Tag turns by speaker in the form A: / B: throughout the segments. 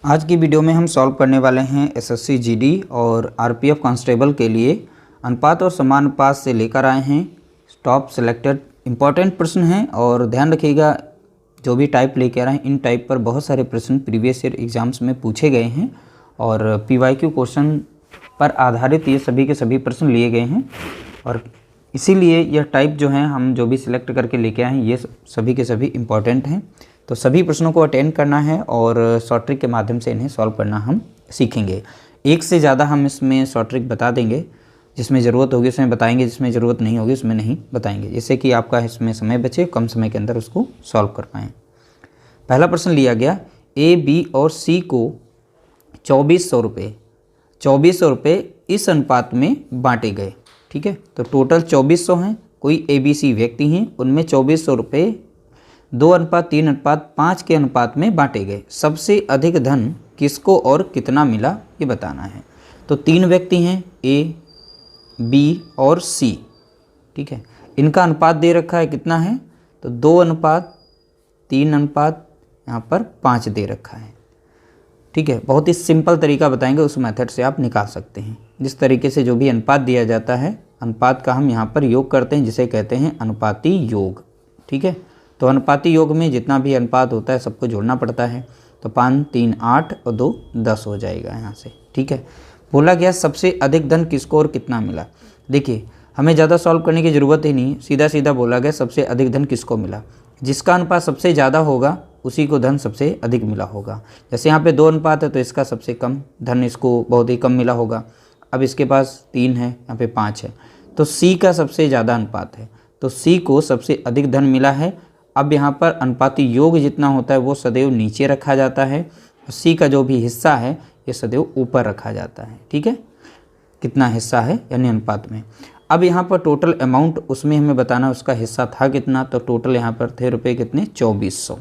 A: आज की वीडियो में हम सॉल्व करने वाले हैं एसएससी जीडी और आरपीएफ कांस्टेबल के लिए अनुपात और समानुपात से लेकर आए हैं। टॉप सेलेक्टेड इंपॉर्टेंट प्रश्न हैं और ध्यान रखिएगा जो भी टाइप लेकर आए हैं इन टाइप पर बहुत सारे प्रश्न प्रीवियस ईयर एग्जाम्स में पूछे गए हैं और पीवाईक्यू क्वेश्चन पर आधारित ये सभी के सभी प्रश्न लिए गए हैं और इसीलिए यह टाइप जो है हम जो भी सिलेक्ट करके लेके आए हैं ये सभी के सभी इम्पॉर्टेंट हैं। तो सभी प्रश्नों को अटेंड करना है और शॉर्ट ट्रिक के माध्यम से इन्हें सॉल्व करना हम सीखेंगे। एक से ज़्यादा हम इसमें शॉर्ट ट्रिक बता देंगे, जिसमें ज़रूरत होगी उसमें बताएंगे, जिसमें ज़रूरत नहीं होगी उसमें नहीं बताएंगे, जिससे कि आपका इसमें समय बचे, कम समय के अंदर उसको सॉल्व कर पाएँ। पहला प्रश्न लिया गया, ए बी और सी को 2400 रुपये इस अनुपात में बांटे गए। ठीक है, तो टोटल 2400 हैं। कोई ए बी सी व्यक्ति हैं, उनमें 2400 रुपये 2:3:5 के अनुपात में बांटे गए। सबसे अधिक धन किसको और कितना मिला ये बताना है। तो 3 व्यक्ति हैं, ए बी और सी। ठीक है, इनका अनुपात दे रखा है, कितना है तो 2:3:5 यहाँ पर 5 दे रखा है। ठीक है, बहुत ही सिंपल तरीका बताएंगे, उस मेथड से आप निकाल सकते हैं। जिस तरीके से जो भी अनुपात दिया जाता है, अनुपात का हम यहाँ पर योग करते हैं, जिसे कहते हैं अनुपाती योग। ठीक है, तो अनुपाती योग में जितना भी अनुपात होता है सबको जोड़ना पड़ता है। तो 5 3 8 और 2 10 हो जाएगा यहाँ से। ठीक है, बोला गया सबसे अधिक धन किसको और कितना मिला। देखिए हमें ज़्यादा सॉल्व करने की ज़रूरत ही नहीं, सीधा सीधा बोला गया सबसे अधिक धन किसको मिला। जिसका अनुपात सबसे ज़्यादा होगा उसी को धन सबसे अधिक मिला होगा। जैसे यहाँ पे 2 अनुपात है तो इसका सबसे कम धन इसको बहुत ही कम मिला होगा। अब इसके पास 3 है, यहाँ पे 5 है, तो सी का सबसे ज़्यादा अनुपात है, तो सी को सबसे अधिक धन मिला है। अब यहाँ पर अनुपाती योग जितना होता है वो सदैव नीचे रखा जाता है और सी का जो भी हिस्सा है ये सदैव ऊपर रखा जाता है। ठीक है, कितना हिस्सा है यानी अनुपात में। अब यहाँ पर टोटल अमाउंट उसमें हमें बताना उसका हिस्सा था कितना, तो टोटल यहाँ पर थे रुपये कितने 2400।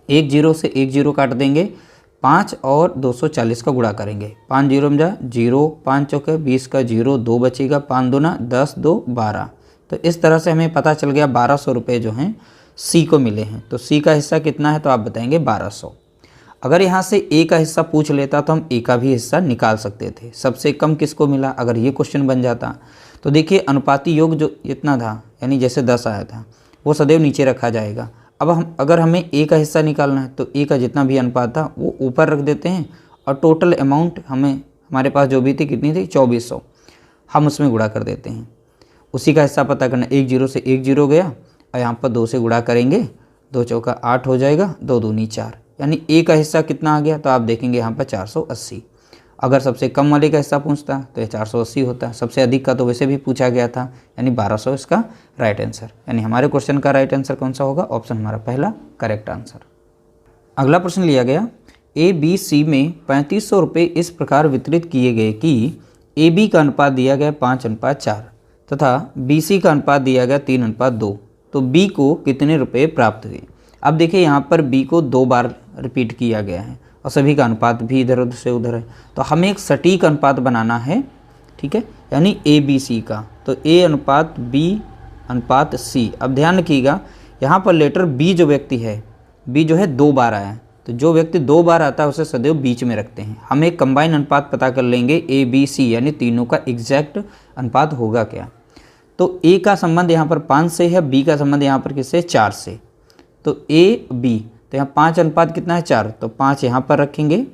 A: 1 0 से 1 0 काट देंगे, 5 और 240 का गुणा करेंगे। 5 0 में जा 0, 5 चौके 20 का 0, 2 बचेगा, 5 दूना 10, 2 12। तो इस तरह से हमें पता चल गया 1200 रुपये जो हैं सी को मिले हैं। तो सी का हिस्सा कितना है तो आप बताएंगे 1200। अगर यहाँ से ए का हिस्सा पूछ लेता तो हम ए का भी हिस्सा निकाल सकते थे। सबसे कम किसको मिला अगर ये क्वेश्चन बन जाता तो देखिए अनुपाती योग जो इतना था यानी जैसे 10 आया था वो सदैव नीचे रखा जाएगा। अब अगर हमें ए का हिस्सा निकालना है तो ए का जितना भी अनुपात था वो ऊपर रख देते हैं और टोटल अमाउंट हमारे पास जो भी थी कितनी थी 2400, हम उसमें गुणा कर देते हैं। उसी का हिस्सा पता करना, 1 0 से 1 0 गया और यहाँ पर 2 से गुणा करेंगे, 2 चौका 8 हो जाएगा, 2 दूनी 4, यानी ए का हिस्सा कितना आ गया तो आप देखेंगे यहाँ पर 480। अगर सबसे कम वाले का हिस्सा पूछता तो ये 480 होता है। सबसे अधिक का तो वैसे भी पूछा गया था यानी 1200 इसका राइट आंसर। यानी हमारे क्वेश्चन का राइट आंसर कौन सा होगा, ऑप्शन हमारा पहला करेक्ट आंसर। अगला प्रश्न लिया गया, ए बी सी में 3500 रुपये इस प्रकार वितरित किए गए कि ए बी का अनुपात दिया गया 5:4 तथा बी सी का अनुपात दिया गया 3:2, तो बी को कितने रुपए प्राप्त हुए। अब देखिए यहाँ पर बी को 2 बार रिपीट किया गया है और सभी का अनुपात भी इधर उधर से उधर है, तो हमें एक सटीक अनुपात बनाना है। ठीक है, यानी ए बी सी का, तो ए अनुपात बी अनुपात सी। अब ध्यान रखिएगा यहाँ पर लेटर बी जो व्यक्ति है, बी जो है 2 बार आया है, तो जो व्यक्ति 2 बार आता है उसे सदैव बीच में रखते हैं। हम एक कंबाइन अनुपात पता कर लेंगे ए बी सी यानी तीनों का एग्जैक्ट अनुपात होगा क्या। तो ए का संबंध यहाँ पर 5 से है, बी का संबंध यहाँ पर किससे 4 से, तो ए बी, तो यहाँ 5 अनुपात कितना है 4, तो 5 यहाँ पर रखेंगे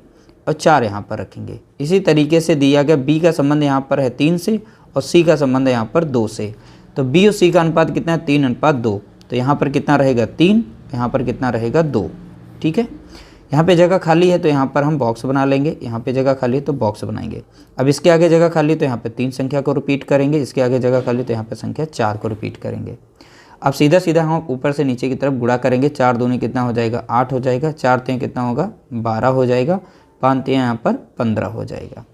A: और 4 यहाँ पर रखेंगे। इसी तरीके से दिया गया बी का संबंध यहाँ पर है 3 से और सी का संबंध है यहाँ पर 2 से, तो बी और सी का अनुपात कितना है 3:2, तो यहाँ पर कितना रहेगा 3, यहाँ पर कितना रहेगा 2। ठीक है, यहाँ पे जगह खाली है तो यहाँ पर हम बॉक्स बना लेंगे, यहाँ पे जगह खाली है तो बॉक्स बनाएंगे। अब इसके आगे जगह खाली तो यहाँ पे 3 संख्या को रिपीट करेंगे, इसके आगे जगह खाली तो यहाँ पे संख्या 4 को रिपीट करेंगे। अब सीधा सीधा हम ऊपर से नीचे की तरफ गुणा करेंगे, 4 दूनी कितना हो जाएगा 8 हो जाएगा, 4 3 कितना होगा 12 हो जाएगा, 5 3 यहाँ पर 15 हो जाएगा।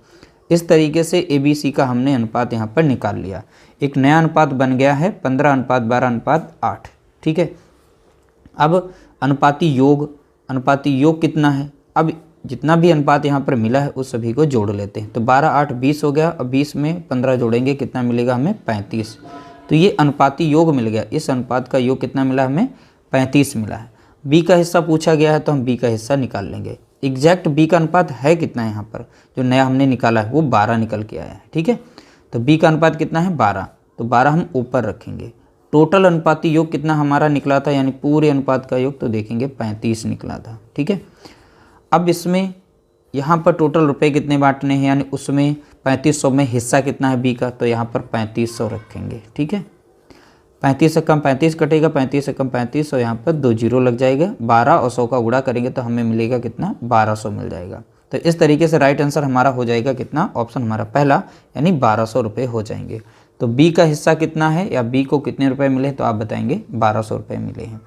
A: इस तरीके से ए बी सी का हमने अनुपात यहाँ पर निकाल लिया। एक नया अनुपात बन गया है 15:12:8। ठीक है, अब अनुपाती योग कितना है। अब जितना भी अनुपात यहाँ पर मिला है उस सभी को जोड़ लेते हैं, तो 12 8 20 हो गया और 20 में 15 जोड़ेंगे कितना मिलेगा हमें 35। तो ये अनुपाती योग मिल गया। इस अनुपात का योग कितना मिला हमें 35 मिला है। बी का हिस्सा पूछा गया है तो हम बी का हिस्सा निकाल लेंगे। एग्जैक्ट बी का अनुपात है कितना है यहाँ पर, जो नया हमने निकाला है वो 12 निकल के आया है। ठीक है, तो बी का अनुपात कितना है 12, तो 12 हम ऊपर रखेंगे। टोटल अनुपाती योग कितना हमारा निकला था, यानी पूरे अनुपात का योग, तो देखेंगे 35 निकला था। ठीक है, अब इसमें यहाँ पर टोटल रुपए कितने बांटने हैं, यानी उसमें 3500 में हिस्सा कितना है बी का, तो यहाँ पर 3500 रखेंगे। ठीक है, 35 से कम 35 कटेगा, 35 से कम 35, और यहाँ पर 2 जीरो लग जाएगा। 12 और 100 का गुणा करेंगे तो हमें मिलेगा कितना, 1200 मिल जाएगा। तो इस तरीके से राइट आंसर हमारा हो जाएगा कितना, ऑप्शन हमारा पहला, यानी 1200 रुपये हो जाएंगे। तो बी का हिस्सा कितना है, या बी को कितने रुपए मिले, तो आप बताएंगे 1200 रुपये मिले हैं।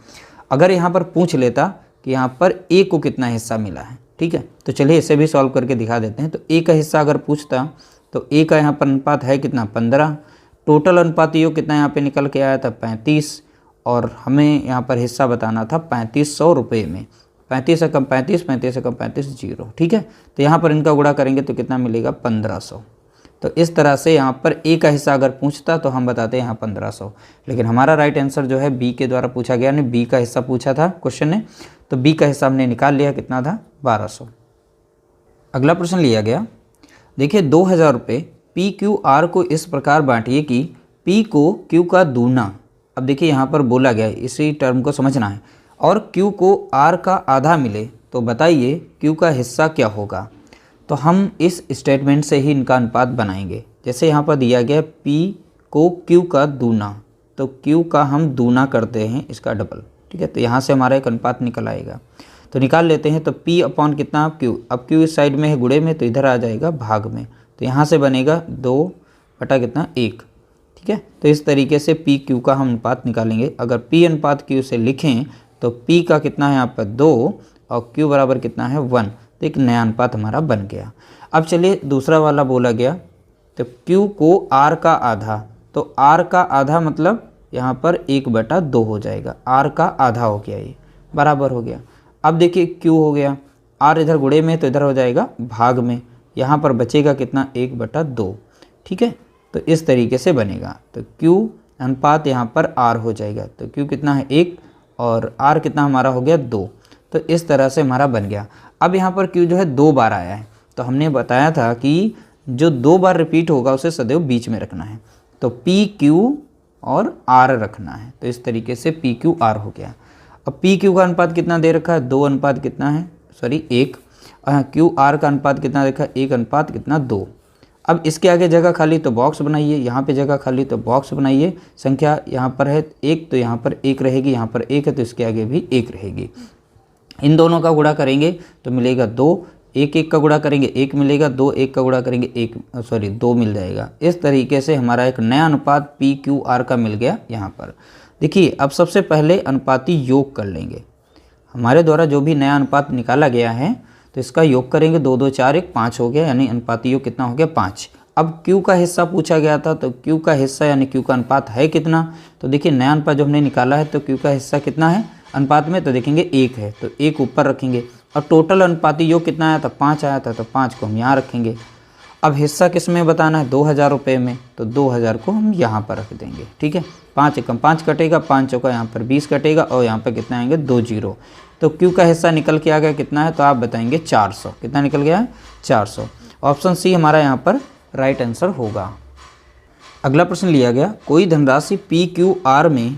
A: अगर यहाँ पर पूछ लेता कि यहाँ पर ए को कितना हिस्सा मिला है, ठीक है, तो चलिए इसे भी सॉल्व करके दिखा देते हैं। तो ए का हिस्सा अगर पूछता तो ए का यहाँ पर अनुपात है कितना, 15। टोटल अनुपाती योग कितना यहाँ पे निकल के आया था, 35, और हमें यहाँ पर हिस्सा बताना था 3500 रुपये में। 35 से कम 35, 35 से कम 35, जीरो। ठीक है, तो यहाँ पर इनका गुणा करेंगे तो कितना मिलेगा, 1500। तो इस तरह से यहाँ पर ए का हिस्सा अगर पूछता तो हम बताते हैं यहाँ 1500, लेकिन हमारा राइट आंसर जो है बी के द्वारा पूछा गया, यानी बी का हिस्सा पूछा था क्वेश्चन ने, तो बी का हिस्सा हमने निकाल लिया, कितना था, 1200। अगला प्रश्न लिया गया, देखिए 2000 रुपये पी क्यू आर को इस प्रकार बांटिए कि पी को क्यू का दूना, अब देखिए यहाँ पर बोला गया है, इसी टर्म को समझना है, और क्यू को आर का आधा मिले, तो बताइए क्यू का हिस्सा क्या होगा। तो हम इस स्टेटमेंट से ही इनका अनुपात बनाएंगे। जैसे यहाँ पर दिया गया P को Q का दूना, तो Q का हम दूना करते हैं इसका डबल। ठीक है, तो यहाँ से हमारा एक अनुपात निकल आएगा, तो निकाल लेते हैं। तो P अपॉन कितना, Q, अब Q इस साइड में है गुणे में, तो इधर आ जाएगा भाग में, तो यहाँ से बनेगा 2 बटा कितना, 1। ठीक है, तो इस तरीके से P Q का हम अनुपात निकालेंगे। अगर P अनुपात Q से लिखें तो P का कितना है यहाँ पर 2 और Q बराबर कितना है 1, तो एक नया अनुपात हमारा बन गया। अब चलिए दूसरा वाला बोला गया, तो Q को R का आधा, तो R का आधा मतलब यहाँ पर 1/2 हो जाएगा, R का आधा हो गया, ये बराबर हो गया। अब देखिए Q हो गया, R इधर गुणे में तो इधर हो जाएगा भाग में, यहाँ पर बचेगा कितना, 1/2। ठीक है, तो इस तरीके से बनेगा। तो Q अनुपात यहाँ पर R हो जाएगा, तो Q कितना है 1 और R कितना हमारा हो गया 2, तो इस तरह से हमारा बन गया। अब यहाँ पर Q जो है 2 बार आया है, तो हमने बताया था कि जो 2 बार रिपीट होगा उसे सदैव बीच में रखना है, तो P Q और R रखना है, तो इस तरीके से P Q R हो गया। अब P Q का अनुपात कितना दे रखा है, 2 अनुपात कितना है, सॉरी 1, और Q R का अनुपात कितना देखा, 1 अनुपात कितना 2। अब इसके आगे जगह खाली तो बॉक्स बनाइए, यहाँ पे जगह खाली तो बॉक्स बनाइए। संख्या यहाँ पर है 1, तो यहाँ पर 1 रहेगी, यहाँ पर 1 है तो इसके आगे भी 1 रहेगी। इन दोनों का गुणा करेंगे तो मिलेगा 2, 1 1 का गुणा करेंगे 1 मिलेगा, 2 1 का गुणा करेंगे 2 मिल जाएगा। इस तरीके से हमारा एक नया अनुपात P Q R का मिल गया यहाँ पर। देखिए अब सबसे पहले अनुपाती योग कर लेंगे। हमारे द्वारा जो भी नया अनुपात निकाला गया है तो इसका योग करेंगे, 2 2 4 1 5 हो गया, यानी अनुपाती योग कितना हो गया 5। अब Q का हिस्सा पूछा गया था, तो Q का हिस्सा यानी Q का अनुपात है कितना, तो देखिए नया अनुपात जो हमने निकाला है तो Q का हिस्सा कितना है अनुपात में, तो देखेंगे 1 है, तो 1 ऊपर रखेंगे। और टोटल अनुपाती योग कितना आया था, 5 आया था, तो 5 को हम यहाँ रखेंगे। अब हिस्सा किस में बताना है, 2000 रुपये में, तो 2000 को हम यहाँ पर रख देंगे। ठीक है, 5 एकम 5 कटेगा, 5 चौका यहाँ पर 20 कटेगा, और यहाँ पर कितना आएंगे 2 जीरो। तो Q का हिस्सा निकल के आ गया कितना है, तो आप बताएंगे 400। कितना निकल गया है, 400। ऑप्शन सी हमारा यहाँ पर राइट आंसर होगा। अगला प्रश्न लिया गया, कोई धनराशि P Q R में,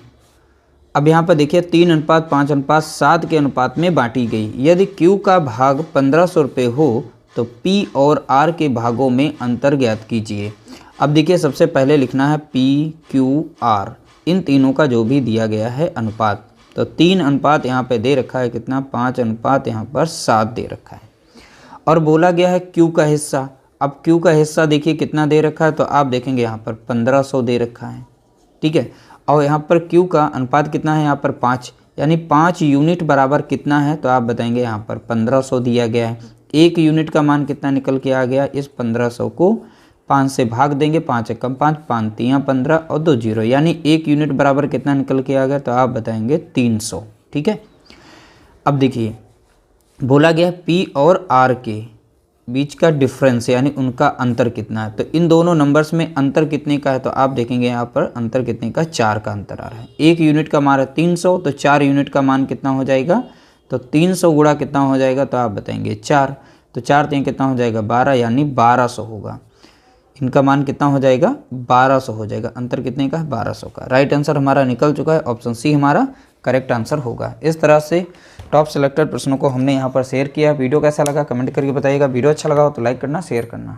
A: अब यहाँ पर देखिए 3:5:7 के अनुपात में बांटी गई। यदि Q का भाग 1500 रुपये हो तो P और R के भागों में अंतर ज्ञात कीजिए। अब देखिए सबसे पहले लिखना है P Q R, इन तीनों का जो भी दिया गया है अनुपात, तो 3 अनुपात यहाँ पे दे रखा है कितना, 5 अनुपात यहाँ पर 7 दे रखा है। और बोला गया है Q का हिस्सा, अब Q का हिस्सा देखिए कितना दे रखा है, तो आप देखेंगे यहाँ पर 1500 दे रखा है। ठीक है, और यहाँ पर Q का अनुपात कितना है, यहाँ पर 5, यानी 5 यूनिट बराबर कितना है, तो आप बताएंगे यहाँ पर 1500 दिया गया है। 1 यूनिट का मान कितना निकल के आ गया, इस 1500 को 5 से भाग देंगे, 5 एकम 5, 5 3 15 और 2 जीरो, यानी 1 यूनिट बराबर कितना निकल के आ गया, तो आप बताएंगे 300। ठीक है, अब देखिए बोला गया P और R के बीच का डिफरेंस यानी उनका अंतर कितना है, तो इन दोनों नंबर्स में अंतर कितने का है, तो आप देखेंगे यहाँ पर अंतर कितने का, 4 का अंतर आ रहा है। 1 यूनिट का मान है 300, तो 4 यूनिट का मान कितना हो जाएगा, तो 300 गुणा कितना हो जाएगा, तो आप बताएंगे 4। तो 4 3 कितना हो जाएगा 12, यानी 1200 होगा। इनका मान कितना हो जाएगा 1200 हो जाएगा। अंतर कितने का है 1200 का। राइट आंसर हमारा निकल चुका है, ऑप्शन सी हमारा करेक्ट आंसर होगा। इस तरह से टॉप सेलेक्टेड प्रश्नों को हमने यहाँ पर शेयर किया। वीडियो कैसा लगा कमेंट करके बताइएगा। वीडियो अच्छा लगा हो तो लाइक करना, शेयर करना।